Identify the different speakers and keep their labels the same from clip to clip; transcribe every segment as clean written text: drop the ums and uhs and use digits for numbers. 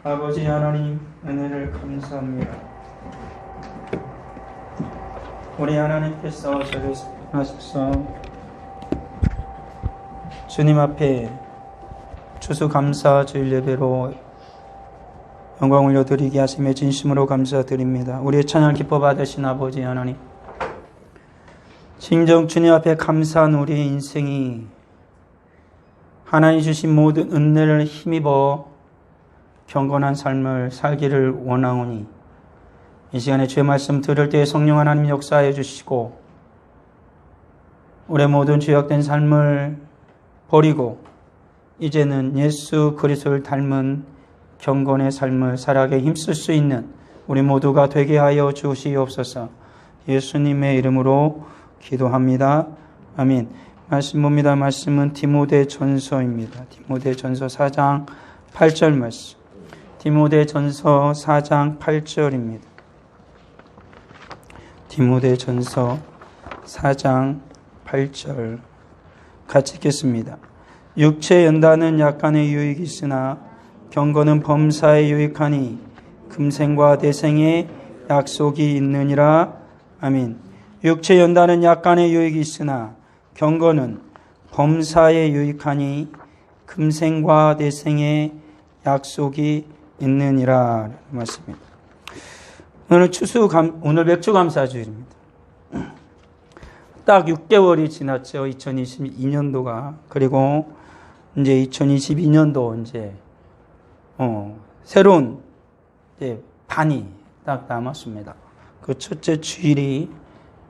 Speaker 1: 아버지 하나님 은혜를 감사합니다. 우리 하나님께서 저를 하셔서 주님 앞에 추수감사 주일 예배로 영광 올려드리게 하심에 진심으로 감사드립니다. 우리의 찬양 기뻐 받으신 아버지 하나님, 진정 주님 앞에 감사한 우리의 인생이 하나님 주신 모든 은혜를 힘입어 경건한 삶을 살기를 원하오니 이 시간에 주의 말씀 들을 때 성령 하나님 역사해 주시고 우리의 모든 죄악된 삶을 버리고 이제는 예수 그리스도를 닮은 경건의 삶을 살아가게 힘쓸 수 있는 우리 모두가 되게 하여 주시옵소서. 예수님의 이름으로 기도합니다. 아멘. 말씀 봅니다. 말씀은 디모데전서입니다. 디모데전서 4장 8절 말씀. 디모데전서 4장 8절입니다. 디모데전서 4장 8절 같이 읽겠습니다. 육체 연단은 약간의 유익이 있으나 경건은 범사에 유익하니 금생과 대생의 약속이 있느니라. 아멘. 육체 연단은 약간의 유익이 있으나 경건은 범사에 유익하니 금생과 대생의 약속이 있느니라 말씀입니다. 오늘 맥주감사주일입니다. 딱 6개월이 지났죠. 2022년도가. 그리고 이제 2022년도 이제 새로운 반이 딱 남았습니다. 그 첫째 주일이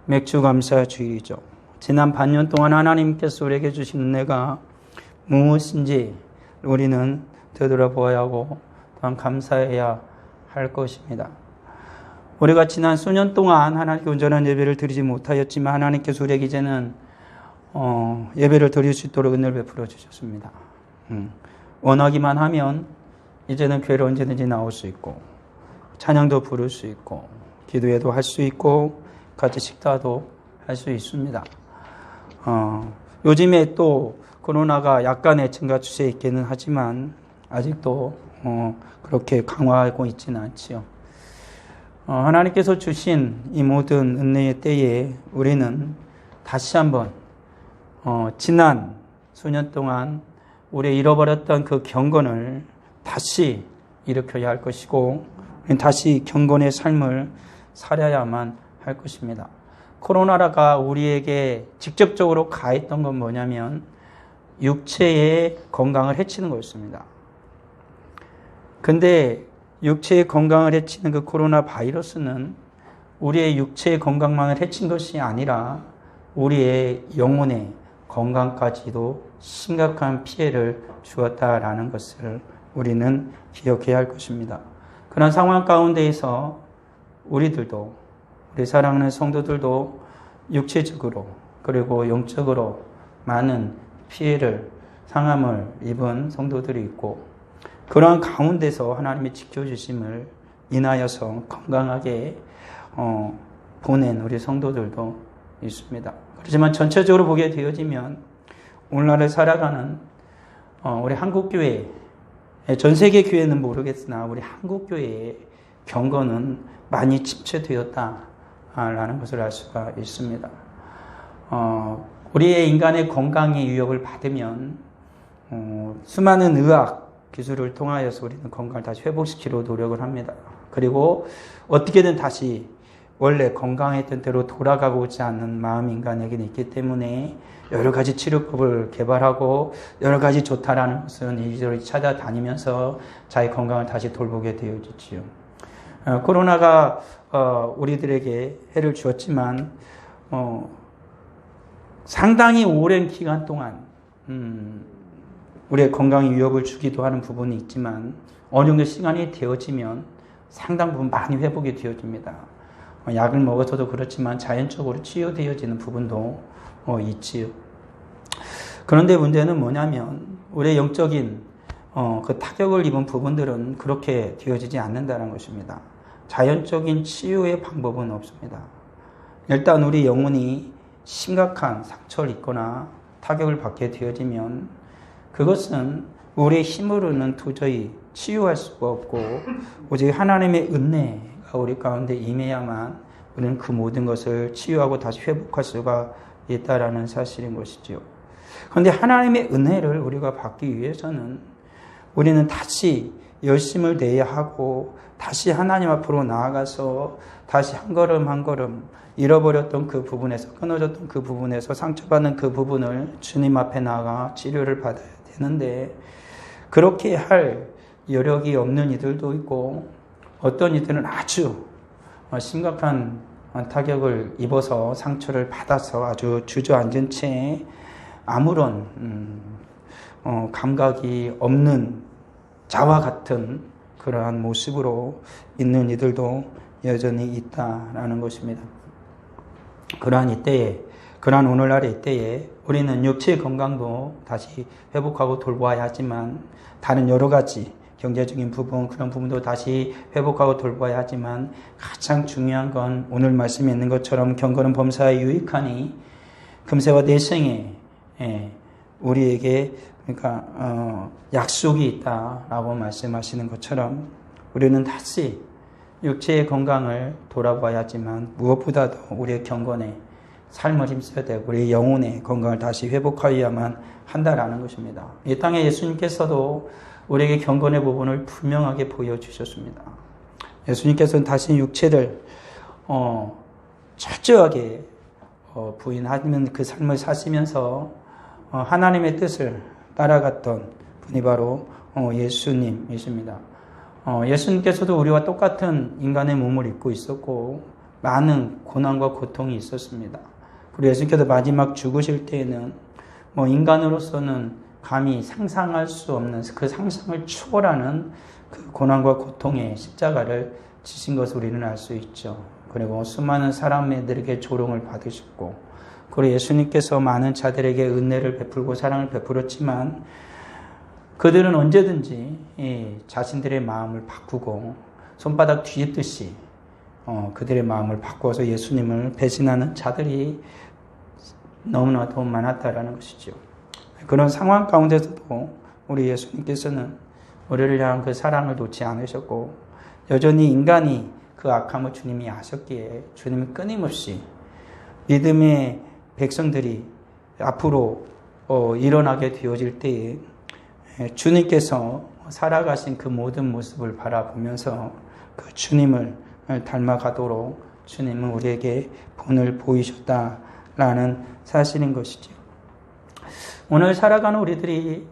Speaker 1: 맥주감사주일이죠. 지난 반년 동안 하나님께서 우리에게 주신 은혜가 무엇인지 우리는 되돌아보아야 하고 또한 감사해야 할 것입니다. 우리가 지난 수년 동안 하나님께 온전한 예배를 드리지 못하였지만 하나님께서 우리에게 이제는 예배를 드릴 수 있도록 은혜를 베풀어 주셨습니다. 원하기만 하면 이제는 교회로 언제든지 나올 수 있고 찬양도 부를 수 있고 기도회도 할 수 있고 같이 식사도 할 수 있습니다. 요즘에 또 코로나가 약간의 증가 추세에 있기는 하지만 아직도 그렇게 강화하고 있지는 않지요. 하나님께서 주신 이 모든 은혜의 때에 우리는 다시 한번 지난 수년 동안 우리 잃어버렸던 그 경건을 다시 일으켜야 할 것이고 다시 경건의 삶을 살아야만 할 것입니다. 코로나가 우리에게 직접적으로 가했던 건 뭐냐면 육체의 건강을 해치는 거였습니다. 근데 육체의 건강을 해치는 그 코로나 바이러스는 우리의 육체의 건강만을 해친 것이 아니라 우리의 영혼의 건강까지도 심각한 피해를 주었다라는 것을 우리는 기억해야 할 것입니다. 그런 상황 가운데에서 우리들도, 우리 사랑하는 성도들도 육체적으로 그리고 영적으로 많은 피해를, 상함을 입은 성도들이 있고 그러한 가운데서 하나님의 지켜주심을 인하여서 건강하게 보낸 우리 성도들도 있습니다. 그렇지만 전체적으로 보게 되어지면 오늘날을 살아가는 우리 한국교회, 전 세계 교회는 모르겠으나 우리 한국교회의 경건은 많이 침체되었다라는 것을 알 수가 있습니다. 우리의 인간의 건강의 유혹을 받으면 수많은 의학 기술을 통하여서 우리는 건강을 다시 회복시키려 노력을 합니다. 그리고 어떻게든 다시 원래 건강했던 대로 돌아가고자 하는 마음이 인간에게는 있기 때문에 여러 가지 치료법을 개발하고 여러 가지 좋다라는 것은 이리저리 찾아다니면서 자기 건강을 다시 돌보게 되어지지요. 코로나가 우리들에게 해를 주었지만 상당히 오랜 기간 동안 우리의 건강에 위협을 주기도 하는 부분이 있지만 어느 정도 시간이 되어지면 상당 부분 많이 회복이 되어집니다. 약을 먹어서도 그렇지만 자연적으로 치유되어지는 부분도 있지요. 그런데 문제는 뭐냐면 우리의 영적인 그 타격을 입은 부분들은 그렇게 되어지지 않는다는 것입니다. 자연적인 치유의 방법은 없습니다. 일단 우리 영혼이 심각한 상처를 입거나 타격을 받게 되어지면 그것은 우리의 힘으로는 도저히 치유할 수가 없고 오직 하나님의 은혜가 우리 가운데 임해야만 우리는 그 모든 것을 치유하고 다시 회복할 수가 있다라는 사실인 것이지요. 그런데 하나님의 은혜를 우리가 받기 위해서는 우리는 다시 열심을 내야 하고 다시 하나님 앞으로 나아가서 다시 한 걸음 한 걸음 잃어버렸던 그 부분에서, 끊어졌던 그 부분에서, 상처받는 그 부분을 주님 앞에 나아가 치료를 받아야 되는데, 그렇게 할 여력이 없는 이들도 있고 어떤 이들은 아주 심각한 타격을 입어서 상처를 받아서 아주 주저앉은 채 아무런 감각이 없는 자와 같은 그러한 모습으로 있는 이들도 여전히 있다라는 것입니다. 그러한 이때에, 그러한 오늘날의 이때에 우리는 육체의 건강도 다시 회복하고 돌보아야 하지만 다른 여러 가지 경제적인 부분, 그런 부분도 다시 회복하고 돌봐야 하지만 가장 중요한 건 오늘 말씀에 있는 것처럼 경건은 범사에 유익하니 금세와 내생에 우리에게 그러니까 약속이 있다라고 말씀하시는 것처럼 우리는 다시 육체의 건강을 돌아봐야 하지만 무엇보다도 우리의 경건에 삶을 힘써야 되고 우리의 영혼의 건강을 다시 회복하여야만 한다라는 것입니다. 이 땅에 예수님께서도 우리에게 경건의 부분을 분명하게 보여주셨습니다. 예수님께서는 다시 육체를 철저하게 부인하는 그 삶을 사시면서 하나님의 뜻을 따라갔던 분이 바로 예수님이십니다. 예수님께서도 우리와 똑같은 인간의 몸을 입고 있었고 많은 고난과 고통이 있었습니다. 그리고 예수님께서 마지막 죽으실 때에는 인간으로서는 감히 상상할 수 없는 그 상상을 초월하는 그 고난과 고통의 십자가를 지신 것을 우리는 알 수 있죠. 그리고 수많은 사람들에게 조롱을 받으셨고, 그리고 예수님께서 많은 자들에게 은혜를 베풀고 사랑을 베풀었지만 그들은 언제든지 자신들의 마음을 바꾸고 손바닥 뒤집듯이 그들의 마음을 바꾸어서 예수님을 배신하는 자들이 너무나도 많았다라는 것이죠. 그런 상황 가운데서도 우리 예수님께서는 우리를 향한 그 사랑을 놓지 않으셨고 여전히 인간이 그 악함을 주님이 아셨기에 주님이 끊임없이 믿음의 백성들이 앞으로 일어나게 되어질 때에 주님께서 살아가신 그 모든 모습을 바라보면서 그 주님을 닮아가도록 주님은 우리에게 본을 보이셨다라는 사실인 것이죠. 오늘 살아가는 우리들이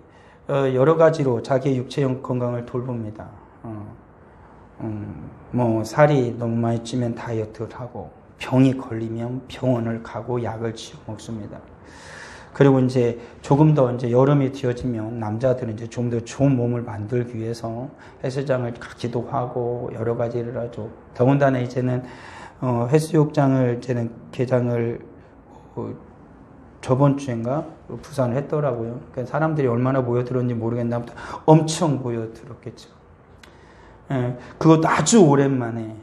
Speaker 1: 여러 가지로 자기의 육체형 건강을 돌봅니다. 살이 너무 많이 찌면 다이어트를 하고 병이 걸리면 병원을 가고 약을 지어 먹습니다. 그리고 이제 조금 더 이제 여름이 되어지면 남자들은 이제 좀 더 좋은 몸을 만들기 위해서 헬스장을 가기도 하고 여러 가지를 하죠. 더군다나 이제는 헬스욕장을 이제는 개장을 저번 주인가 부산을 했더라고요. 그러니까 사람들이 얼마나 모여들었는지 모르겠는데 아무튼 엄청 모여들었겠죠. 그것도 아주 오랜만에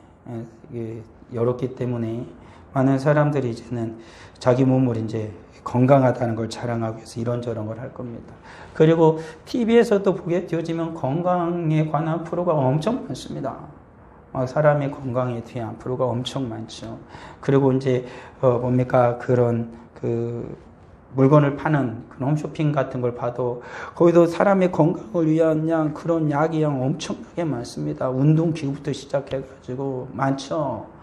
Speaker 1: 열었기 때문에 많은 사람들이 이제는 자기 몸을 이제 건강하다는 걸 자랑하기 위해서 이런저런 걸 할 겁니다. 그리고 TV에서도 보게 되어지면 건강에 관한 프로가 엄청 많습니다. 사람의 건강에 대한 프로가 엄청 많죠. 그리고 이제 그런 물건을 파는 그런 홈쇼핑 같은 걸 봐도 거기도 사람의 건강을 위한 그런 약이 엄청나게 많습니다. 운동기구부터 시작해가지고 많죠.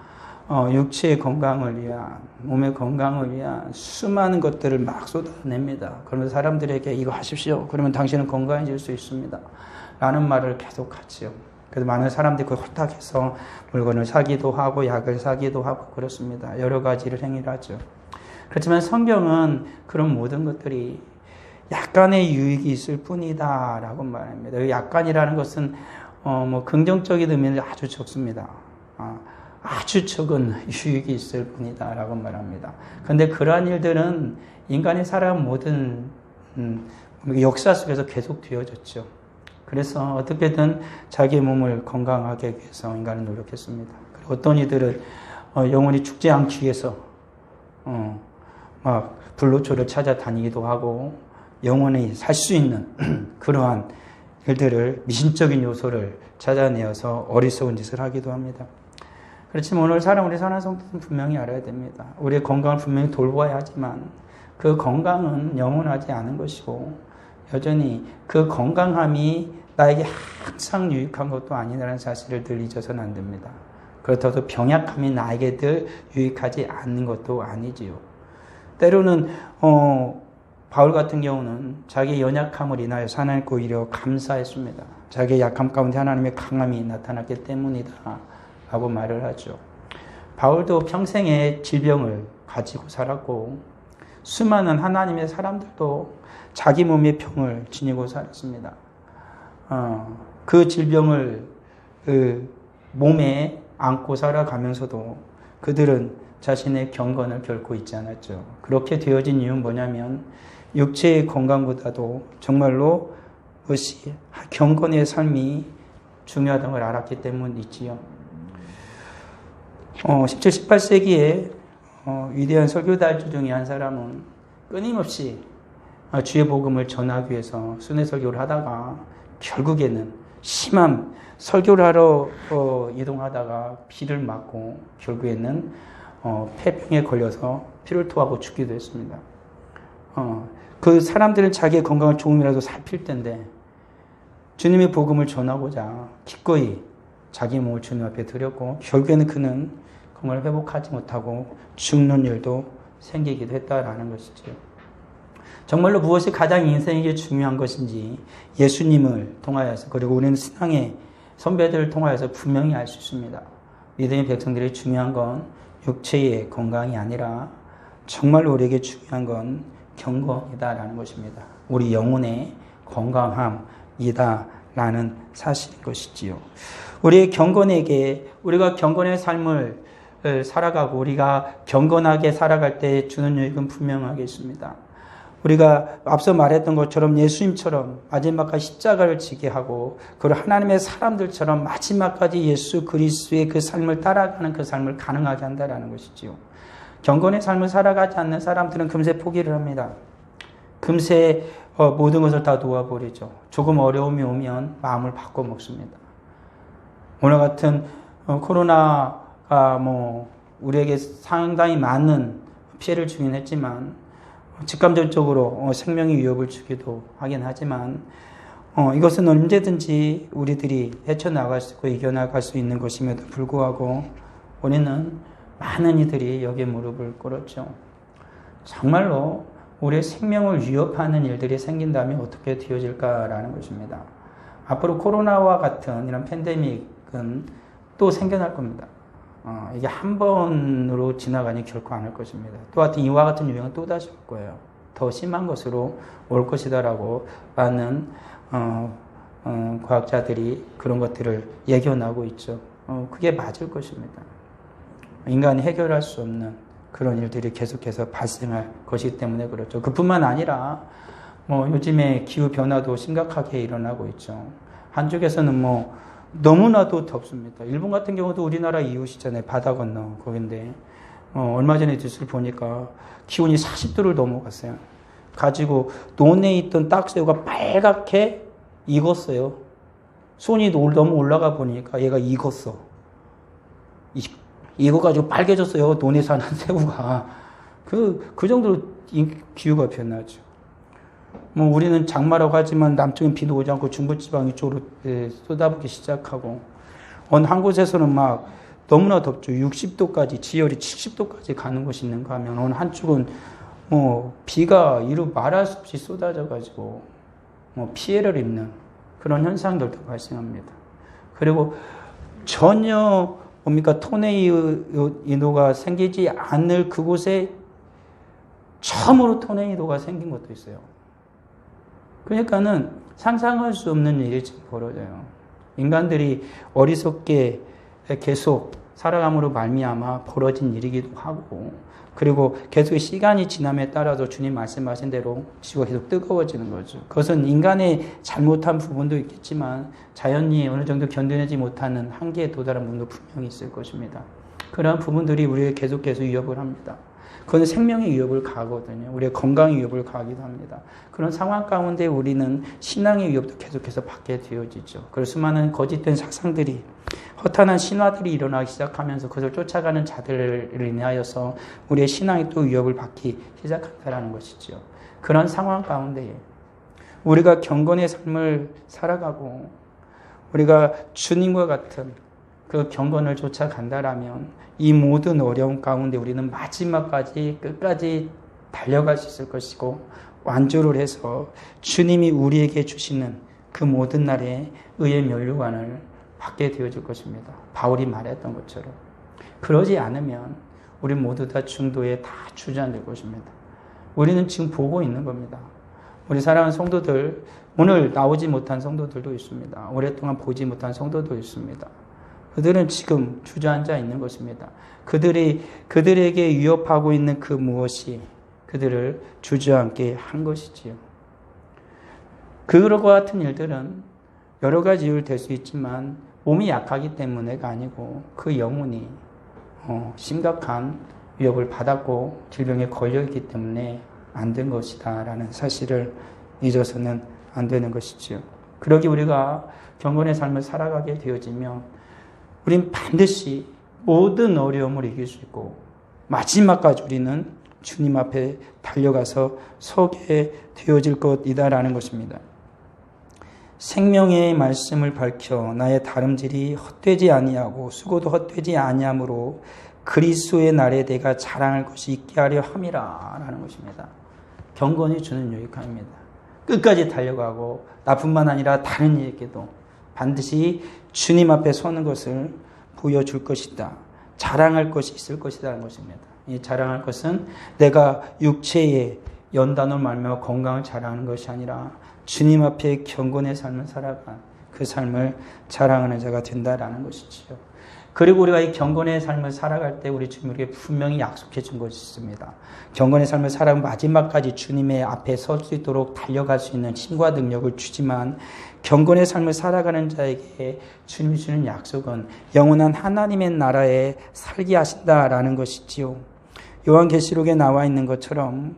Speaker 1: 육체의 건강을 위한, 몸의 건강을 위한 수많은 것들을 막 쏟아냅니다. 그러면 사람들에게 이거 하십시오. 그러면 당신은 건강해질 수 있습니다. 라는 말을 계속 하죠. 그래서 많은 사람들이 그 홀딱해서 물건을 사기도 하고 약을 사기도 하고 그렇습니다. 여러 가지를 행위를 하죠. 그렇지만 성경은 그런 모든 것들이 약간의 유익이 있을 뿐이다 라고 말합니다. 약간이라는 것은 긍정적인 의미는 아주 적습니다. 아주 적은 유익이 있을 뿐이다 라고 말합니다. 그런데 그러한 일들은 인간이 살아온 모든 역사 속에서 계속 되어졌죠. 그래서 어떻게든 자기 몸을 건강하게 하기 위해서 인간은 노력했습니다. 그리고 어떤 이들은 영원히 죽지 않기 위해서 불로초를 찾아다니기도 하고 영원히 살 수 있는 그러한 일들을 미신적인 요소를 찾아내어서 어리석은 짓을 하기도 합니다. 그렇지만 오늘 우리 사랑하는 성도들은 분명히 알아야 됩니다. 우리의 건강을 분명히 돌봐야 하지만 그 건강은 영원하지 않은 것이고 여전히 그 건강함이 나에게 항상 유익한 것도 아니라는 사실을 늘 잊어서는 안 됩니다. 그렇다고 병약함이 나에게 늘 유익하지 않는 것도 아니지요. 때로는 바울 같은 경우는 자기의 연약함을 인하여서 하나님께 오히려 감사했습니다. 자기의 약함 가운데 하나님의 강함이 나타났기 때문이다 라고 말을 하죠. 바울도 평생에 질병을 가지고 살았고 수많은 하나님의 사람들도 자기 몸의 병을 지니고 살았습니다. 그 질병을 몸에 안고 살아가면서도 그들은 자신의 경건을 결코 잊지 않았죠. 그렇게 되어진 이유는 뭐냐면 육체의 건강보다도 정말로 그것이 경건의 삶이 중요하다는 걸 알았기 때문이지요. 17, 18세기에 위대한 설교달들 중에 한 사람은 끊임없이 주의 복음을 전하기 위해서 순회 설교를 하다가 결국에는 심한 설교를 하러 이동하다가 비를 맞고 결국에는 폐병에 걸려서 피를 토하고 죽기도 했습니다. 그 사람들은 자기의 건강을 조금이라도 살필 텐데 주님의 복음을 전하고자 기꺼이 자기 몸을 주님 앞에 드렸고 결국에는 그는 건강을 회복하지 못하고 죽는 일도 생기기도 했다라는 것이죠. 정말로 무엇이 가장 인생에게 중요한 것인지 예수님을 통하여서 그리고 우리는 신앙의 선배들을 통하여서 분명히 알 수 있습니다. 믿음의 백성들이 중요한 건 육체의 건강이 아니라 정말로 우리에게 중요한 건 경건이다라는 것입니다. 우리 영혼의 건강함이다라는 사실인 것이지요. 우리의 경건에게 우리가 경건의 삶을 살아가고 우리가 경건하게 살아갈 때 주는 유익은 분명하게 있습니다. 우리가 앞서 말했던 것처럼 예수님처럼 마지막까지 십자가를 지게 하고 그리고 하나님의 사람들처럼 마지막까지 예수 그리스도의 그 삶을 따라가는 그 삶을 가능하게 한다는 것이지요. 경건의 삶을 살아가지 않는 사람들은 금세 포기를 합니다. 금세 모든 것을 다 놓아버리죠. 조금 어려움이 오면 마음을 바꿔 먹습니다. 오늘 같은 코로나가 우리에게 상당히 많은 피해를 주긴 했지만 직감적으로 생명의 위협을 주기도 하긴 하지만 이것은 언제든지 우리들이 헤쳐나갈 수 있고 이겨나갈 수 있는 것임에도 불구하고 우리는 많은 이들이 여기에 무릎을 꿇었죠. 정말로 우리의 생명을 위협하는 일들이 생긴다면 어떻게 되어질까라는 것입니다. 앞으로 코로나와 같은 이런 팬데믹은 또 생겨날 겁니다. 이게 한 번으로 지나가니 결코 않을 것입니다. 또 이와 같은 유행은 또 다시 올 거예요. 더 심한 것으로 올 것이다라고 많은 과학자들이 그런 것들을 예견하고 있죠. 그게 맞을 것입니다. 인간이 해결할 수 없는 그런 일들이 계속해서 발생할 것이기 때문에 그렇죠. 그뿐만 아니라 요즘에 기후 변화도 심각하게 일어나고 있죠. 한쪽에서는 너무나도 덥습니다. 일본 같은 경우도 우리나라 이웃이잖아요. 바다 건너 거긴데 얼마 전에 뉴스를 보니까 기온이 40도를 넘어갔어요. 가지고 논에 있던 딱새우가 빨갛게 익었어요. 손이 너무 올라가 보니까 얘가 익었어. 익어가지고 빨개졌어요. 논에 사는 새우가. 그 정도로 기후가 변하죠. 우리는 장마라고 하지만 남쪽은 비도 오지 않고 중부지방 이쪽으로 쏟아붓기 시작하고 어느 한 곳에서는 너무나 덥죠. 60도까지 지열이 70도까지 가는 곳이 있는가 하면 어느 한쪽은 비가 이루 말할 수 없이 쏟아져 가지고 피해를 입는 그런 현상들도 발생합니다. 그리고 전혀 토네이도가 생기지 않을 그곳에 처음으로 토네이도가 생긴 것도 있어요. 그러니까는 상상할 수 없는 일이 지금 벌어져요. 인간들이 어리석게 계속 살아감으로 말미암아 벌어진 일이기도 하고 그리고 계속 시간이 지남에 따라서 주님 말씀하신 대로 지구가 계속 뜨거워지는 거죠. 그것은 인간의 잘못한 부분도 있겠지만 자연이 어느 정도 견뎌내지 못하는 한계에 도달한 부분도 분명히 있을 것입니다. 그러한 부분들이 우리에게 계속해서 위협을 합니다. 그건 생명의 위협을 가하거든요. 우리의 건강의 위협을 가하기도 합니다. 그런 상황 가운데 우리는 신앙의 위협도 계속해서 받게 되어지죠. 그래서 수많은 거짓된 사상들이, 허탄한 신화들이 일어나기 시작하면서 그것을 쫓아가는 자들을 인하여서 우리의 신앙이 또 위협을 받기 시작한다는 것이죠. 그런 상황 가운데 우리가 경건의 삶을 살아가고 우리가 주님과 같은 그 경건을 쫓아간다라면 이 모든 어려움 가운데 우리는 마지막까지 끝까지 달려갈 수 있을 것이고 완주를 해서 주님이 우리에게 주시는 그 모든 날의 의의 면류관을 받게 되어질 것입니다. 바울이 말했던 것처럼. 그러지 않으면 우리 모두 다 중도에 다 주저앉을 것입니다. 우리는 지금 보고 있는 겁니다. 우리 사랑하는 성도들, 오늘 나오지 못한 성도들도 있습니다. 오랫동안 보지 못한 성도도 있습니다. 그들은 지금 주저앉아 있는 것입니다. 그들에게 위협하고 있는 그 무엇이 그들을 주저앉게 한 것이지요. 그와 같은 일들은 여러 가지 이유를 될 수 있지만 몸이 약하기 때문에가 아니고 그 영혼이 심각한 위협을 받았고 질병에 걸려있기 때문에 안 된 것이다 라는 사실을 잊어서는 안 되는 것이지요. 그러기 우리가 경건의 삶을 살아가게 되어지면 우린 반드시 모든 어려움을 이길 수 있고 마지막까지 우리는 주님 앞에 달려가서 서게 되어질 것이다라는 것입니다. 생명의 말씀을 밝혀 나의 다름질이 헛되지 아니하고 수고도 헛되지 아니하므로 그리스도의 날에 내가 자랑할 것이 있게 하려 함이라 라는 것입니다. 경건이 주는 유익함입니다. 끝까지 달려가고 나뿐만 아니라 다른 이에게도 반드시 주님 앞에 서는 것을 보여줄 것이다. 자랑할 것이 있을 것이라는 것입니다. 이 자랑할 것은 내가 육체의 연단을 말며 건강을 자랑하는 것이 아니라 주님 앞에 경건의 삶을 살아간 그 삶을 자랑하는 자가 된다라는 것이지요. 그리고 우리가 이 경건의 삶을 살아갈 때 우리 주님에게 분명히 약속해 준 것이 있습니다. 경건의 삶을 살아가면 마지막까지 주님의 앞에 설 수 있도록 달려갈 수 있는 힘과 능력을 주지만 경건의 삶을 살아가는 자에게 주님이 주는 약속은 영원한 하나님의 나라에 살게 하신다라는 것이지요. 요한계시록에 나와 있는 것처럼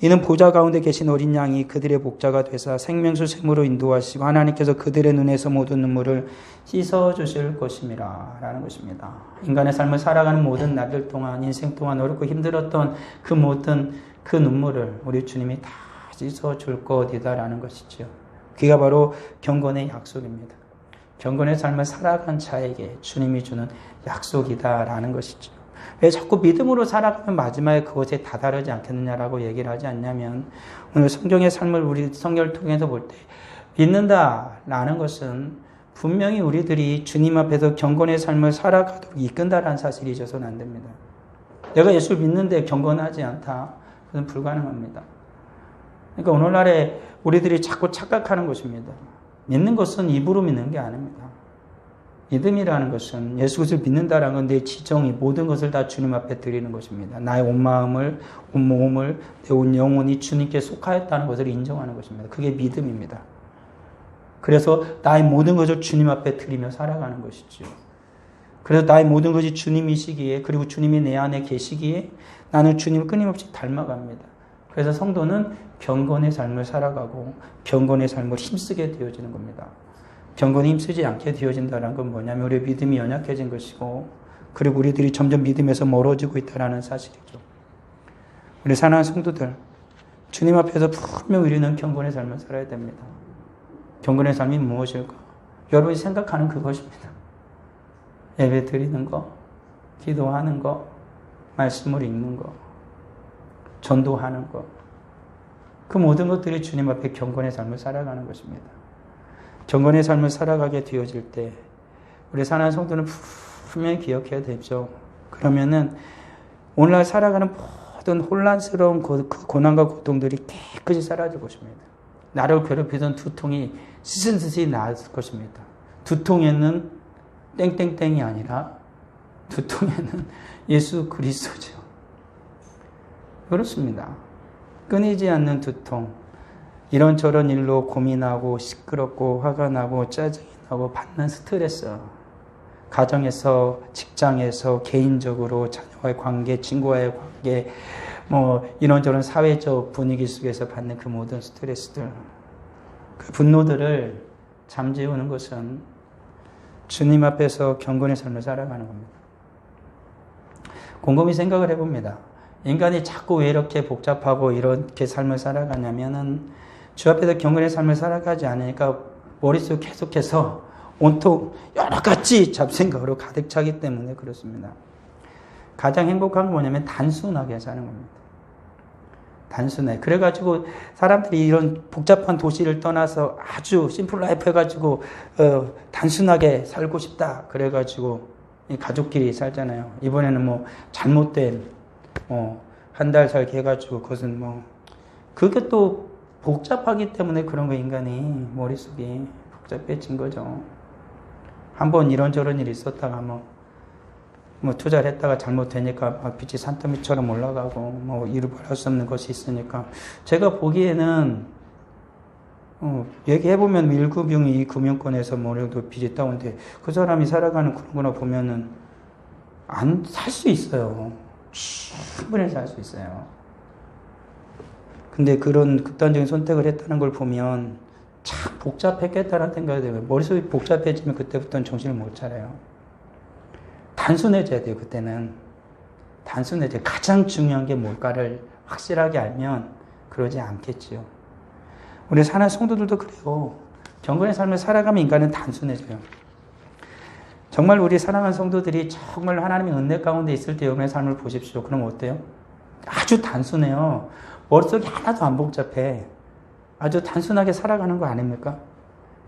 Speaker 1: 이는 보좌 가운데 계신 어린 양이 그들의 목자가 되사 생명수 샘으로 인도하시고 하나님께서 그들의 눈에서 모든 눈물을 씻어주실 것임이라 라는 것입니다. 인간의 삶을 살아가는 모든 날들 동안 인생 동안 어렵고 힘들었던 그 모든 그 눈물을 우리 주님이 다 씻어줄 것이다 라는 것이죠. 그게 바로 경건의 약속입니다. 경건의 삶을 살아간 자에게 주님이 주는 약속이다 라는 것이죠. 왜 자꾸 믿음으로 살아가면 마지막에 그것에 다다르지 않겠느냐라고 얘기를 하지 않냐면 오늘 성경의 삶을 우리 성경을 통해서 볼 때 믿는다라는 것은 분명히 우리들이 주님 앞에서 경건의 삶을 살아가도록 이끈다라는 사실이 있어서는 안 됩니다. 내가 예수를 믿는데 경건하지 않다. 그건 불가능합니다. 그러니까 오늘날에 우리들이 자꾸 착각하는 것입니다. 믿는 것은 입으로 믿는 게 아닙니다. 믿음이라는 것은 예수 그리스도를 믿는다라는 건 내 지정이 모든 것을 다 주님 앞에 드리는 것입니다. 나의 온 마음을, 온 몸을, 내 온 영혼이 주님께 속하였다는 것을 인정하는 것입니다. 그게 믿음입니다. 그래서 나의 모든 것을 주님 앞에 드리며 살아가는 것이죠. 그래서 나의 모든 것이 주님이시기에 그리고 주님이 내 안에 계시기에 나는 주님을 끊임없이 닮아갑니다. 그래서 성도는 경건의 삶을 살아가고 경건의 삶을 힘쓰게 되어지는 겁니다. 경건에 힘쓰지 않게 되어진다는 건 뭐냐면 우리의 믿음이 연약해진 것이고 그리고 우리들이 점점 믿음에서 멀어지고 있다는 사실이죠. 우리 사랑하는 성도들, 주님 앞에서 분명 우리는 경건의 삶을 살아야 됩니다. 경건의 삶이 무엇일까? 여러분이 생각하는 그것입니다. 예배 드리는 거, 기도하는 거, 말씀을 읽는 거, 전도하는 거, 그 모든 것들이 주님 앞에 경건의 삶을 살아가는 것입니다. 경건의 삶을 살아가게 되어질 때 우리 사랑하는 성도는 분명히 기억해야 되죠. 그러면은 오늘날 살아가는 모든 혼란스러운 그 고난과 고통들이 깨끗이 사라질 것입니다. 나를 괴롭히던 두통이 스스스이 나았을 것입니다. 두통에는 땡땡땡이 아니라 두통에는 예수 그리스도죠. 그렇습니다. 끊이지 않는 두통, 이런저런 일로 고민하고 시끄럽고 화가 나고 짜증이 나고 받는 스트레스, 가정에서, 직장에서, 개인적으로 자녀와의 관계, 친구와의 관계, 뭐 이런저런 사회적 분위기 속에서 받는 그 모든 스트레스들, 그 분노들을 잠재우는 것은 주님 앞에서 경건의 삶을 살아가는 겁니다. 곰곰이 생각을 해봅니다. 인간이 자꾸 왜 이렇게 복잡하고 이렇게 삶을 살아가냐면은 주 앞에서 경건의 삶을 살아가지 않으니까 머릿속 계속해서 온통 여러 가지 잡생각으로 가득 차기 때문에 그렇습니다. 가장 행복한 건 뭐냐면 단순하게 사는 겁니다. 단순해. 그래가지고 사람들이 이런 복잡한 도시를 떠나서 아주 심플 라이프 해가지고 단순하게 살고 싶다. 그래가지고 가족끼리 살잖아요. 이번에는 뭐 잘못된 한 달 살기 해가지고 그것은 뭐 그게 또 복잡하기 때문에 그런 거 인간이 머릿속이 복잡해진 거죠. 한번 이런저런 일이 있었다가 뭐 투자를 했다가 잘못되니까 막 빚이 산더미처럼 올라가고 뭐 이루발할 수 없는 것이 있으니까 제가 보기에는 얘기해보면 1금융이 이 금융권에서 뭐 정도 빚이 따온데 그 사람이 살아가는 그런 거나 보면은 안 살 수 있어요. 충분히 살 수 있어요. 근데 그런 극단적인 선택을 했다는 걸 보면 참 복잡했겠다는 생각이 들어요. 머릿속이 복잡해지면 그때부터는 정신을 못 차려요. 단순해져야 돼요. 그때는 단순해져요. 가장 중요한 게 뭘까를 확실하게 알면 그러지 않겠지요. 우리 사는 성도들도 그래요. 경건의 삶을 살아가면 인간은 단순해져요. 정말 우리 사랑하는 성도들이 정말 하나님의 은혜 가운데 있을 때 여러분의 삶을 보십시오. 그럼 어때요? 아주 단순해요. 머릿속이 하나도 안 복잡해. 아주 단순하게 살아가는 거 아닙니까?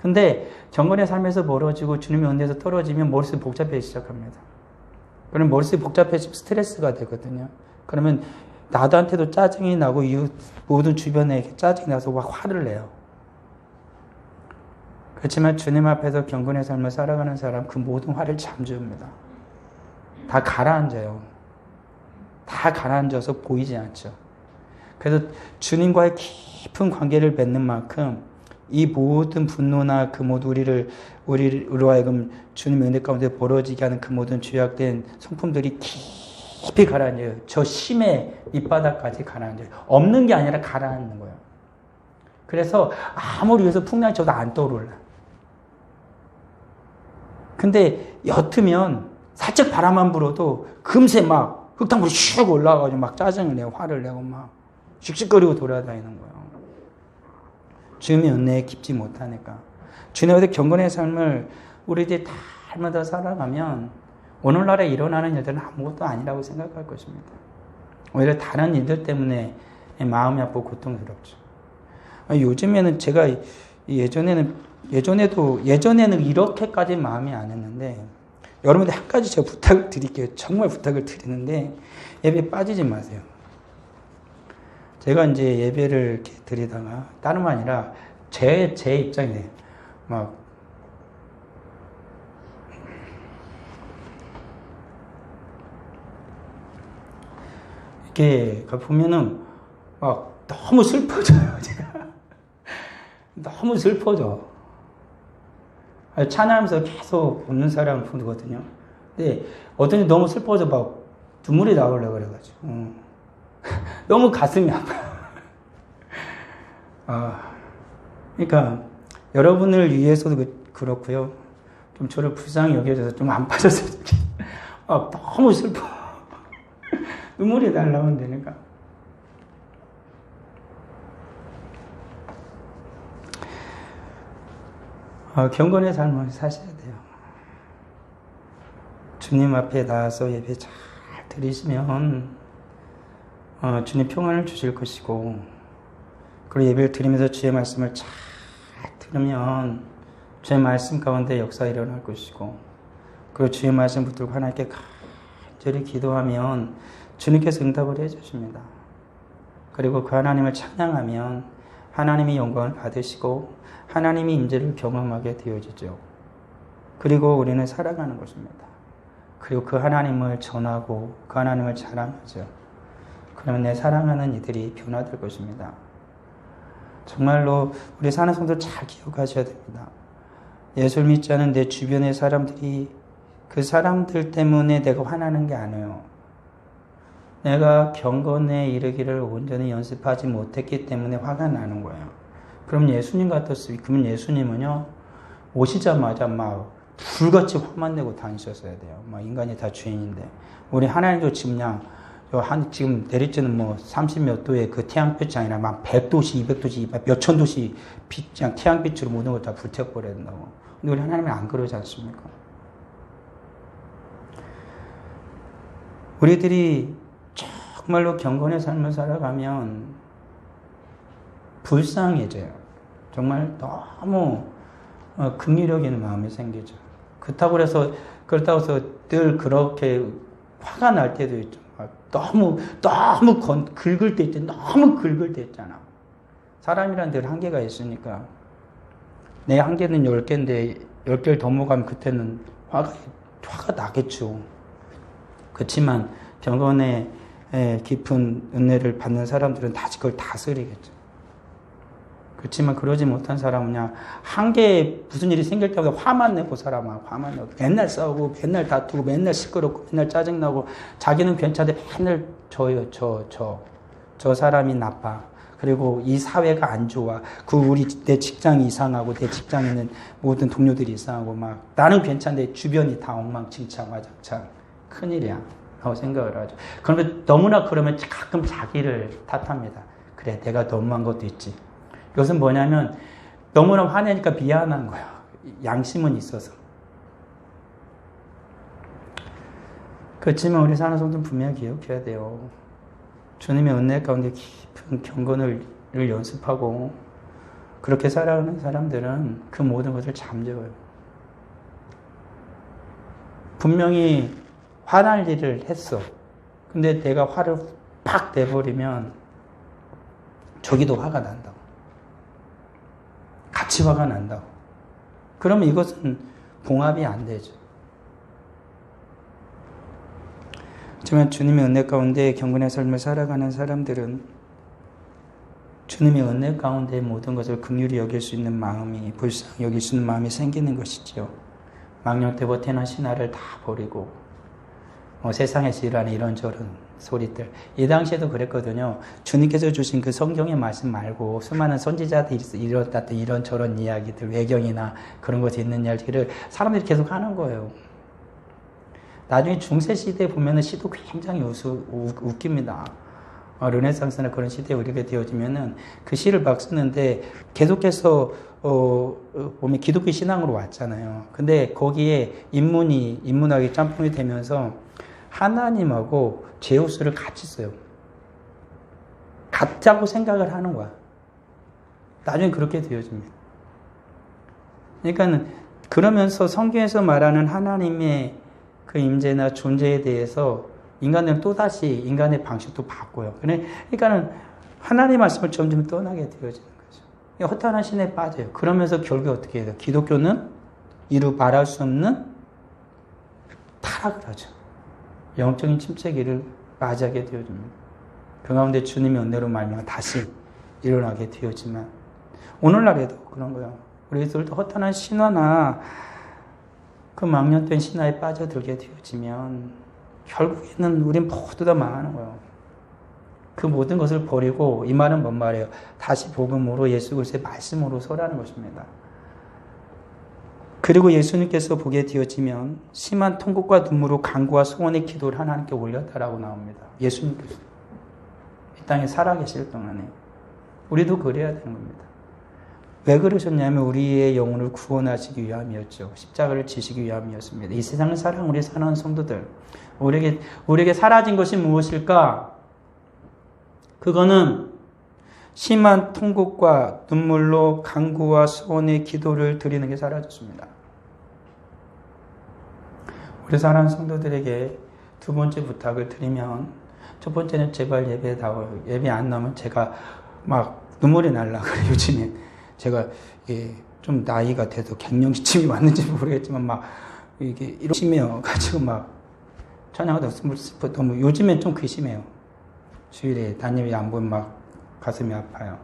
Speaker 1: 근데 경건의 삶에서 멀어지고 주님의 은혜에서 떨어지면 머릿속이 복잡해지기 시작합니다. 그럼 머릿속이 복잡해지면 스트레스가 되거든요. 그러면 나한테도 짜증이 나고 모든 주변에 짜증이 나서 막 화를 내요. 그렇지만 주님 앞에서 경건의 삶을 살아가는 사람 그 모든 화를 잠재웁니다. 다 가라앉아요. 다 가라앉아서 보이지 않죠. 그래서 주님과의 깊은 관계를 맺는 만큼 이 모든 분노나 그 모든 우리로 하여금 주님의 은혜 가운데 벌어지게 하는 그 모든 죄악된 성품들이 깊이 가라앉아요. 저 심의 밑바닥까지 가라앉아요. 없는 게 아니라 가라앉는 거예요. 그래서 아무리 위에서 풍랑이 쳐도 안 떠올라. 근데 옅으면 살짝 바람만 불어도 금세 막 흙탕물이 슉 올라가가지고 막 짜증을 내고 화를 내고 막 씩씩거리고 돌아다니는 거예요. 주님의 은혜에 깊지 못하니까. 주님의 경건의 삶을 우리들이 달마다 살아가면 오늘날에 일어나는 일들은 아무것도 아니라고 생각할 것입니다. 오히려 다른 일들 때문에 마음이 아프고 고통스럽죠. 요즘에는 제가 예전에는 이렇게까지 마음이 안 했는데 여러분들 한 가지 제가 부탁을 드릴게요. 정말 부탁을 드리는데 예배 빠지지 마세요. 제가 이제 예배를 이렇게 드리다가 다름 아니라 제 입장이에요. 막 이렇게 보면은 막 너무 슬퍼져요. 제가 너무 슬퍼져. 찬양하면서 계속 웃는 사람 보거든요. 근데 어떤 너무 슬퍼져 막 눈물이 나오려고 그래가지고 너무 가슴이 아파요. 그러니까 여러분을 위해서도 그렇고요. 좀 저를 불쌍히 여겨줘서 좀 안 빠졌으면 좋겠어요. 너무 슬퍼. 눈물이 날라온다니까. 경건의 삶을 사셔야 돼요. 주님 앞에 나와서 예배 잘 드리시면 주님 평안을 주실 것이고, 그리고 예배를 드리면서 주의 말씀을 잘 들으면 주의 말씀 가운데 역사 일어날 것이고, 그리고 주의 말씀 붙들고 하나님께 간절히 기도하면 주님께서 응답을 해주십니다. 그리고 그 하나님을 찬양하면 하나님이 영광을 받으시고 하나님이 임재를 경험하게 되어지죠. 그리고 우리는 살아가는 것입니다. 그리고 그 하나님을 전하고 그 하나님을 자랑하죠. 그러면 내 사랑하는 이들이 변화될 것입니다. 정말로 우리 사는 성도 잘 기억하셔야 됩니다. 예수를 믿지 않은 내 주변의 사람들이 그 사람들 때문에 내가 화나는 게 아니에요. 내가 경건에 이르기를 온전히 연습하지 못했기 때문에 화가 나는 거예요. 그럼 예수님 같았어요. 그러면 예수님은요, 오시자마자 막 불같이 화만 내고 다니셨어야 돼요. 막 인간이 다 죄인인데. 우리 하나님도 지금 그냥 지금 내리쬐는 뭐 30몇 도의 그 태양빛이 아니라 막 100도시, 200도시, 몇천 도시 그냥 태양빛으로 모든 걸 다 불태워버려야 된다고. 근데 우리 하나님은 안 그러지 않습니까? 우리들이 정말로 경건의 삶을 살아가면 불쌍해져요. 정말 너무 긍휼력 있는 마음이 생기죠. 그렇다고 해서 늘 그렇게 화가 날 때도 있죠. 너무 긁을 때 있잖아. 너무 긁을 때 있잖아. 사람이란 늘 한계가 있으니까 내 한계는 10개인데 10개를 더 먹으면 그때는 화가 나겠죠. 그렇지만 경건의 깊은 은혜를 받는 사람들은 다시 그걸 다스리겠죠. 그렇지만 그러지 못한 사람은 그냥 한계에 무슨 일이 생길 때마다 화만 내고 살아만 화만 내고 맨날 싸우고 맨날 다투고 맨날 시끄럽고 맨날 짜증나고 자기는 괜찮은데 맨날 저 사람이 나빠. 그리고 이 사회가 안 좋아. 내 직장이 이상하고 내 직장에 있는 모든 동료들이 이상하고 막 나는 괜찮은데 주변이 다 엉망진창 와장창. 큰일이야. 라고 생각을 하죠. 그러면 너무나 그러면 가끔 자기를 탓합니다. 그래, 내가 너무한 것도 있지. 이것은 뭐냐면 너무나 화내니까 미안한 거야. 양심은 있어서. 그렇지만 우리 사는 성도는 분명히 기억해야 돼요. 주님의 은혜 가운데 깊은 경건을 연습하고 그렇게 살아가는 사람들은 그 모든 것을 잠재워요. 분명히 화날 일을 했어. 근데 내가 화를 팍 내버리면 저기도 화가 난다고. 같이 화가 난다고. 그러면 이것은 봉합이 안 되죠. 하지만 주님의 은혜 가운데 경건의 삶을 살아가는 사람들은 주님의 은혜 가운데 모든 것을 긍휼히 여길 수 있는 마음이, 불쌍히 여길 수 있는 마음이 생기는 것이지요. 망령 때부터 태어난 신하를 다 버리고 세상에서 일하는 이런저런 소리들. 이 당시에도 그랬거든요. 주님께서 주신 그 성경의 말씀 말고 수많은 선지자들이 이렇다던 이런저런 이야기들, 외경이나 그런 것이 있는 이야기를 사람들이 계속 하는 거예요. 나중에 중세 시대에 보면은 시도 굉장히 웃깁니다. 르네상스나 그런 시대에 우리가 되어지면은 그 시를 막 쓰는데 계속해서 보면 기독교 신앙으로 왔잖아요. 근데 거기에 인문학이 짬뽕이 되면서 하나님하고 제우스를 같이 써요. 같다고 생각을 하는 거야. 나중에 그렇게 되어집니다. 그러니까 그러면서 성경에서 말하는 하나님의 그 임재나 존재에 대해서 인간들은 또다시 인간의 방식도 바꿔요. 그러니까는 하나님의 말씀을 점점 떠나게 되어지는 거죠. 허탄한 신에 빠져요. 그러면서 결국에 어떻게 해요? 기독교는 이루 말할 수 없는 타락을 하죠. 영적인 침체기를 맞이하게 되어집니다. 그 가운데 주님의 은혜로 말미암아 다시 일어나게 되어지만 오늘날에도 그런 거예요. 우리들도 허탄한 신화나 그 망령된 신화에 빠져들게 되어지면 결국에는 우린 모두 다 망하는 거예요. 그 모든 것을 버리고 이 말은 뭔 말이에요? 다시 복음으로 예수 그리스도의 말씀으로 서라는 것입니다. 그리고 예수님께서 보게 되어지면 심한 통곡과 눈물로 간구와 소원의 기도를 하나님께 올렸다라고 나옵니다. 예수님께서 이 땅에 살아계실 동안에 우리도 그래야 되는 겁니다. 왜 그러셨냐면 우리의 영혼을 구원하시기 위함이었죠. 십자가를 지시기 위함이었습니다. 이 세상을 사랑 우리 사랑하는 성도들, 우리에게 사라진 것이 무엇일까? 그거는 심한 통곡과 눈물로 간구와 소원의 기도를 드리는 게 사라졌습니다. 우리 사랑하는 성도들에게 두 번째 부탁을 드리면, 첫 번째는 제발 예배 안 나오면 제가 막 눈물이 날라 그래요. 요즘에 제가 좀 나이가 돼도 갱년기쯤이 왔는지 모르겠지만 막 이게 이렇게 심해요. 가지고 막 찬양하다 슬퍼. 너무 요즘엔 좀 그게 심해요. 주일에 단예배 안 보면 막 가슴이 아파요.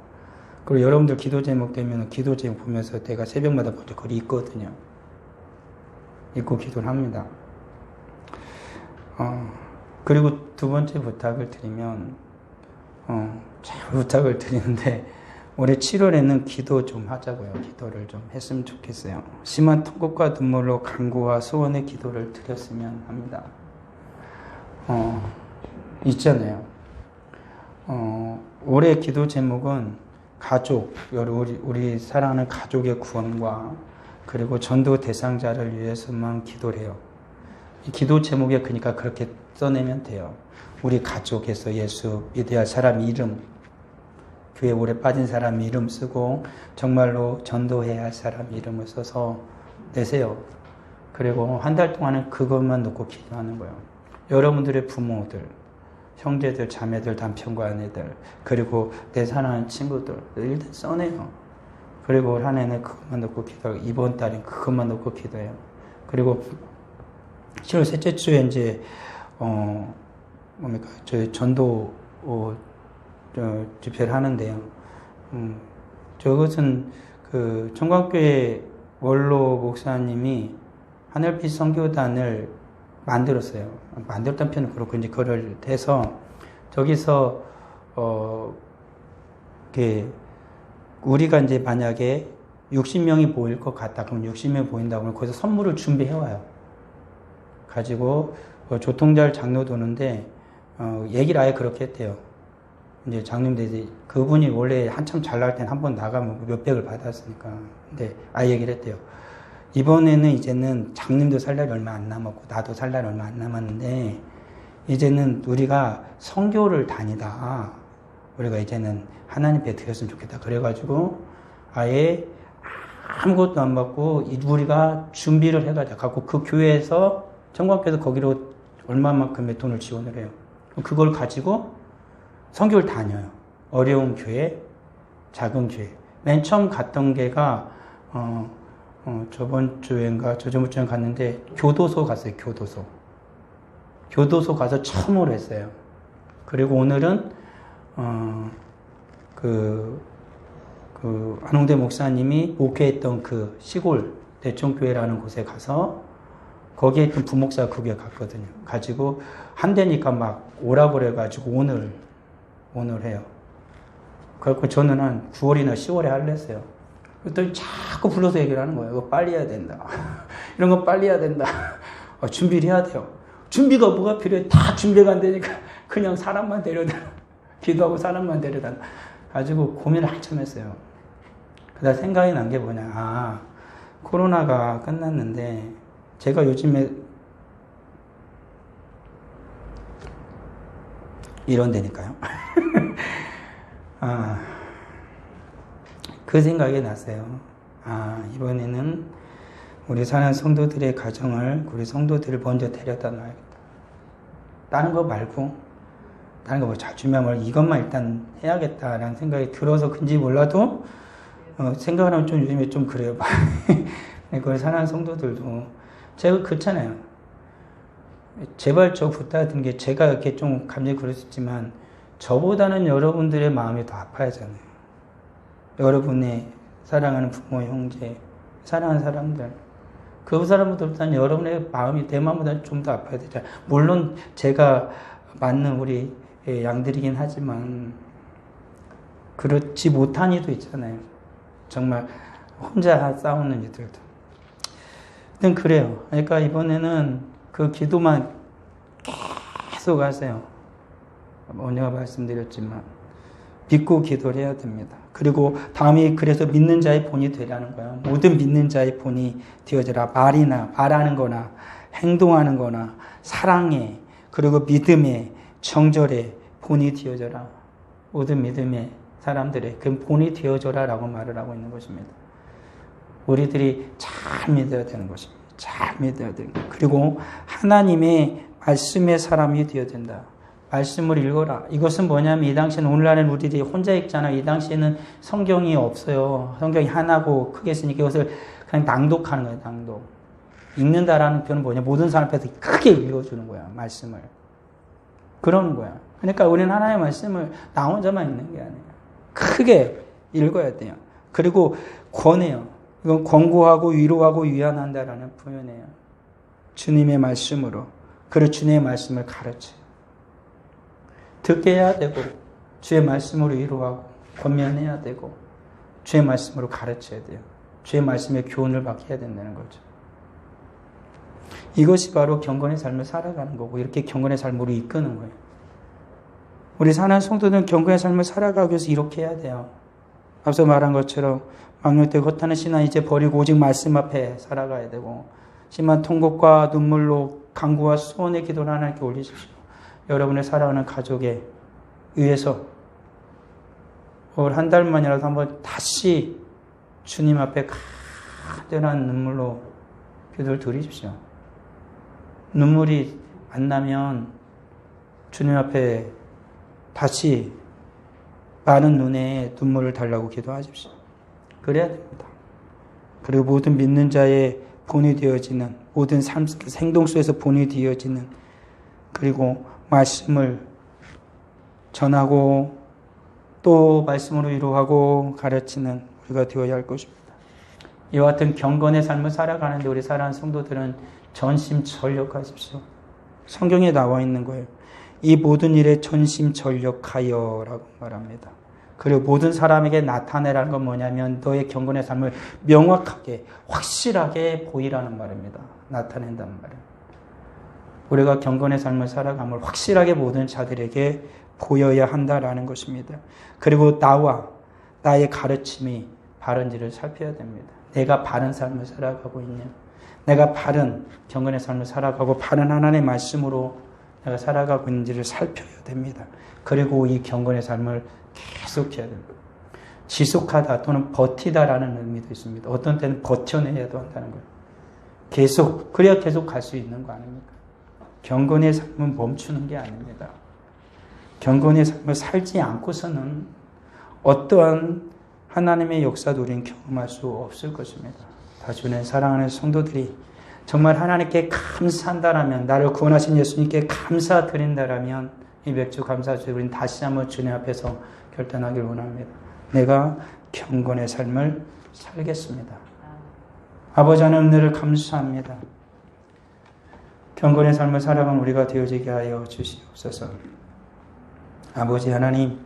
Speaker 1: 그리고 여러분들 기도 제목 되면 기도 제목 보면서 내가 새벽마다 먼저 거기 있거든요. 읽고 기도를 합니다. 그리고 두 번째 부탁을 드리면, 잘 부탁을 드리는데, 올해 7월에는 기도 좀 하자고요. 기도를 좀 했으면 좋겠어요. 심한 통곡과 눈물로 간구와 소원의 기도를 드렸으면 합니다. 있잖아요. 올해 기도 제목은 가족, 우리 사랑하는 가족의 구원과 그리고 전도 대상자를 위해서만 기도를 해요. 이 기도 제목에 그러니까 그렇게 써내면 돼요. 우리 가족에서 예수 믿어야 할 사람 이름, 교회 오래 빠진 사람 이름 쓰고 정말로 전도해야 할 사람 이름을 써서 내세요. 그리고 한 달 동안은 그것만 놓고 기도하는 거예요. 여러분들의 부모들, 형제들, 자매들, 남편과 아내들, 그리고 내 사랑하는 친구들 일단 써내요. 그리고 올 한 해는 그것만 놓고 기도하고 이번 달엔 그것만 놓고 기도해요. 그리고 7월 셋째 주에 이제 저희 전도 집회를 하는데요. 저것은 그 청광교회 원로 목사님이 하늘빛 선교단을 만들었어요. 만들었다는 표현은 그렇고 이제 그걸 해서 저기서 우리가 이제 만약에 60명이 모일 것 같다. 그럼 60명이 보인다고 하면 거기서 선물을 준비해 와요. 가지고 조통잘 장로 도는데 얘기를 아예 그렇게 했대요. 이제 장님들 그분이 원래 한참 잘 나갈 때는 한번 나가면 몇백을 받았으니까. 근데 아예 얘기를 했대요. 이번에는 이제는 장님도 살 날이 얼마 안 남았고 나도 살 날이 얼마 안 남았는데 이제는 우리가 선교를 다니다 우리가 이제는 하나님 배 드렸으면 좋겠다. 그래가지고 아예 아무것도 안 받고 우리가 준비를 해가지고 갖고 그 교회에서 청광교회에서 거기로 얼마만큼의 돈을 지원을 해요. 그걸 가지고 선교를 다녀요. 어려운 교회, 작은 교회. 맨 처음 갔던 게가 저번 주인가 저저번 주에 갔는데 교도소 갔어요. 교도소 가서 처음으로 했어요. 그리고 오늘은 안홍대 목사님이 목회했던 그 시골 대청교회라는 곳에 가서 거기에 있던 부목사가 그게 갔거든요. 가지고 한대니까 막 오라 그래가지고 오늘 해요. 그래갖고 저는 한 9월이나 10월에 하려 했어요. 그랬더니 자꾸 불러서 얘기를 하는 거예요. 이거 빨리 해야 된다. 이런 거 빨리 해야 된다. 준비를 해야 돼요. 준비가 뭐가 필요해? 다 준비가 안 되니까 그냥 사람만 데려다. 기도하고 사람만 데려다. 가지고 고민을 한참 했어요. 그다 생각이 난 게 뭐냐. 코로나가 끝났는데 제가 요즘에 이런 데니까요. 그 생각이 났어요. 이번에는 우리 사는 성도들의 가정을, 우리 성도들을 먼저 데려다 놔야겠다. 다른 거 말고, 다른 거 뭐 잘 준비하면 이것만 일단 해야겠다라는 생각이 들어서 그런지 몰라도, 생각을 하면 좀 요즘에 좀 그래요. 그걸 사는 성도들도. 제가 그렇잖아요. 제발 저 부탁드린 게 제가 이렇게 좀 감정이 그랬었지만, 저보다는 여러분들의 마음이 더 아파하잖아요. 여러분의 사랑하는 부모, 형제, 사랑하는 사람들. 그 사람들보다는 여러분의 마음이 내 마음보다 좀 더 아파야 되잖아요. 물론 제가 맞는 우리 양들이긴 하지만 그렇지 못한 이도 있잖아요. 정말 혼자 싸우는 이들도. 근데 그래요. 그러니까 이번에는 그 기도만 계속 하세요. 언제가 말씀드렸지만 믿고 기도를 해야 됩니다. 그리고 다음이 그래서 믿는 자의 본이 되라는 거예요. 모든 믿는 자의 본이 되어져라. 말하는 거나 행동하는 거나 사랑에 그리고 믿음에 정절에 본이 되어져라. 모든 믿음의 사람들의 그 본이 되어져라 라고 말을 하고 있는 것입니다. 우리들이 잘 믿어야 되는 것입니다. 잘 믿어야 되는 것. 그리고 하나님의 말씀의 사람이 되어야 된다. 말씀을 읽어라. 이것은 뭐냐면 이 당시에는 오늘날은 우리들이 혼자 읽잖아요. 이 당시에는 성경이 없어요. 성경이 하나고 크게 쓰니까 이것을 그냥 낭독하는 거예요. 낭독. 읽는다라는 표현은 뭐냐. 모든 사람 앞에서 크게 읽어주는 거야. 말씀을. 그러는 거야. 그러니까 우리는 하나님의 말씀을 나 혼자만 읽는 게 아니에요. 크게 읽어야 돼요. 그리고 권해요. 이건 권고하고 위로하고 위안한다라는 표현이에요. 주님의 말씀으로. 그리고 주님의 말씀을 가르쳐요. 듣게 해야 되고 주의 말씀으로 위로하고 권면해야 되고 주의 말씀으로 가르쳐야 돼요. 주의 말씀의 교훈을 받게 해야 된다는 거죠. 이것이 바로 경건의 삶을 살아가는 거고 이렇게 경건의 삶으로 이끄는 거예요. 우리 사는 성도들은 경건의 삶을 살아가기 위해서 이렇게 해야 돼요. 앞서 말한 것처럼 망령되고 헛하는 신앙 이제 버리고 오직 말씀 앞에 살아가야 되고 심한 통곡과 눈물로 간구와 소원의 기도를 하나님께 올리십시오. 여러분의 사랑하는 가족에 의해서 올 한 달만이라도 한번 다시 주님 앞에 간절한 눈물로 기도를 드리십시오. 눈물이 안 나면 주님 앞에 다시 많은 눈에 눈물을 달라고 기도하십시오. 그래야 됩니다. 그리고 모든 믿는 자의 본이 되어지는 모든 삶, 행동 속에서 본이 되어지는 그리고 말씀을 전하고 또 말씀으로 위로하고 가르치는 우리가 되어야 할 것입니다. 이와 같은 경건의 삶을 살아가는데 우리 사랑하는 성도들은 전심전력하십시오. 성경에 나와 있는 거예요. 이 모든 일에 전심전력하여라고 말합니다. 그리고 모든 사람에게 나타내라는 건 뭐냐면 너의 경건의 삶을 명확하게 확실하게 보이라는 말입니다. 나타낸다는 말이에요. 우리가 경건의 삶을 살아감을 확실하게 모든 자들에게 보여야 한다라는 것입니다. 그리고 나와 나의 가르침이 바른지를 살펴야 됩니다. 내가 바른 삶을 살아가고 있냐? 내가 바른 경건의 삶을 살아가고 바른 하나님의 말씀으로 내가 살아가고 있는지를 살펴야 됩니다. 그리고 이 경건의 삶을 계속해야 됩니다. 지속하다 또는 버티다라는 의미도 있습니다. 어떤 때는 버텨내야도 한다는 거예요. 계속, 그래야 계속 갈 수 있는 거 아닙니까? 경건의 삶은 멈추는 게 아닙니다. 경건의 삶을 살지 않고서는 어떠한 하나님의 역사도 우리는 경험할 수 없을 것입니다. 다주는 사랑하는 성도들이 정말 하나님께 감사한다라면 나를 구원하신 예수님께 감사드린다라면 이 맥주 감사주에 우리는 다시 한번 주님 앞에서 결단하길 원합니다. 내가 경건의 삶을 살겠습니다. 아버지 하나님 은혜를 감사합니다. 경건의 삶을 살아가는 우리가 되어지게 하여 주시옵소서. 아버지 하나님,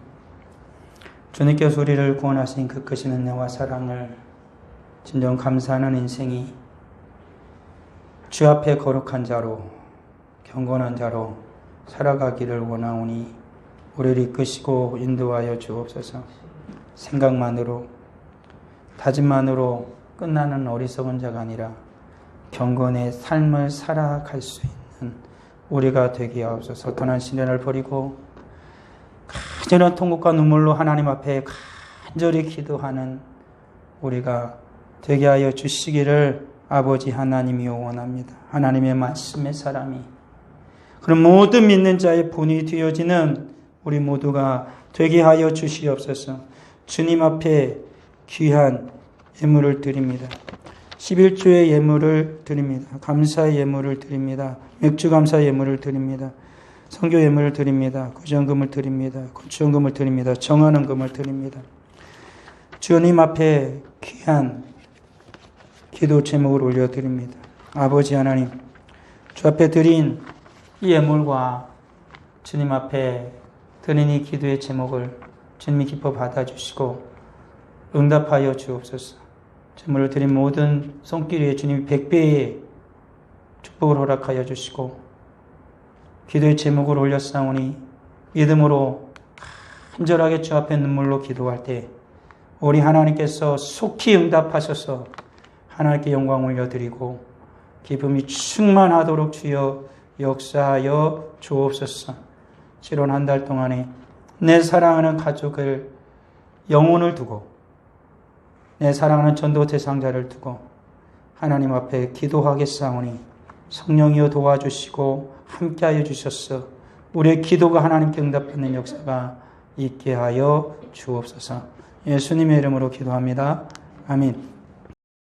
Speaker 1: 주님께서 우리를 구원하신 그 크신 은혜와 사랑을 진정 감사하는 인생이 주 앞에 거룩한 자로 경건한 자로 살아가기를 원하오니 우리를 이끄시고 인도하여 주옵소서. 생각만으로 다짐만으로 끝나는 어리석은 자가 아니라 경건의 삶을 살아갈 수 있는 우리가 되게 하옵소서. 떠난 시련을 버리고 간절한 통곡과 눈물로 하나님 앞에 간절히 기도하는 우리가 되게 하여 주시기를 아버지 하나님이여 원합니다. 하나님의 말씀의 사람이 그런 모든 믿는 자의 본이 되어지는 우리 모두가 되게 하여 주시옵소서. 주님 앞에 귀한 예물을 드립니다. 11조의 예물을 드립니다. 감사의 예물을 드립니다. 맥주 감사 예물을 드립니다. 선교 예물을 드립니다. 구전금을 드립니다. 건축금을 드립니다. 정하는 금을 드립니다. 주님 앞에 귀한 기도 제목을 올려드립니다. 아버지 하나님, 주 앞에 드린 이 예물과 주님 앞에 드린 이 기도의 제목을 주님이 기뻐 받아주시고 응답하여 주옵소서. 제물을 드린 모든 손길 위에 주님이 100배의 축복을 허락하여 주시고 기도의 제목을 올렸사오니 믿음으로 간절하게 주 앞에 눈물로 기도할 때 우리 하나님께서 속히 응답하셔서 하나님께 영광 올려드리고 기쁨이 충만하도록 주여 역사하여 주옵소서. 지난 한 달 동안에 내 사랑하는 가족을 영혼을 두고 내 사랑하는 전도 대상자를 두고 하나님 앞에 기도하겠사오니 성령이여 도와주시고 함께하여 주셔서 우리의 기도가 하나님께 응답받는 역사가 있게 하여 주옵소서. 예수님의 이름으로 기도합니다. 아멘.